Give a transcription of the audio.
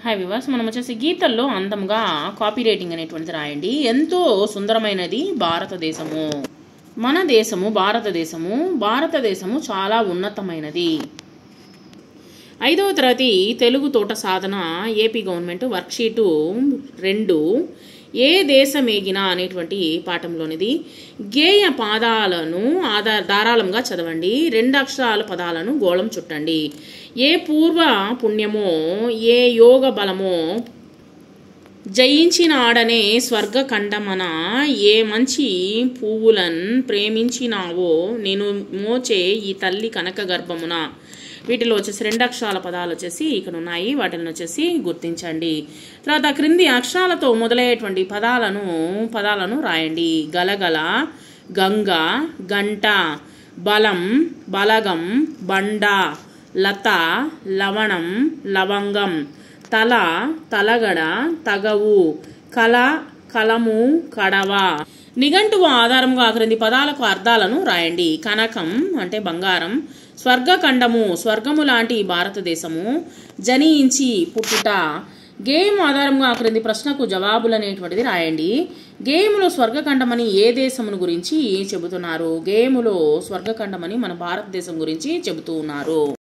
Hi viewers, మనం వచ్చేసి గీతల్లో అందంగా కాపీ రైటింగ్ అనేటువంటిది రాయండి. ఎంతో సుందరమైనది భారతదేశము. మన దేశము భారతదేశము చాలా ఉన్నతమైనది. 5వ తరగతి తెలుగు తోట సాధన ఏపీ గవర్నమెంట్ వర్క్షీటు 2 ఏ దేశమేగిన అనేటువంటి పాఠంలోనిది. గేయ పాదాలను ధారాళంగా చదవండి. 2 అక్షరాల పదాలను గోళం చుట్టండి. ఏ పూర్వ పుణ్యమో ఏ యోగ బలమో జయించినాడనే స్వర్గఖండమన ఏ మంచి పువ్వులన్ ప్రేమించినావో నేను మోచే ఈ తల్లి కనక గర్భమున. వీటిలో వచ్చేసి 2 అక్షరాల పదాలు వచ్చేసి ఇక్కడ ఉన్నాయి. వాటిని వచ్చేసి గుర్తించండి. తర్వాత క్రింది అక్షరాలతో మొదలయ్యేటువంటి పదాలను రాయండి. గలగల, గంగ, గంట, బలం, బలగం, బండ, లత, లవణం, లవంగం, తల, తలగడ, తగవు, కల, కలము, కడవ. నిఘంటువు ఆధారంగా క్రింది పదాలకు అర్థాలను రాయండి. కనకం అంటే బంగారం, స్వర్గఖండము స్వర్గము లాంటి భారతదేశము, జనించి పుట్టుట. గేయం ఆధారంగా క్రింది ప్రశ్నకు జవాబులు అనేటువంటిది రాయండి. గేయములో స్వర్గఖండమని ఏ దేశమును గురించి చెబుతున్నారు? గేయములో స్వర్గఖండమని మన భారతదేశం గురించి చెబుతూ ఉన్నారు.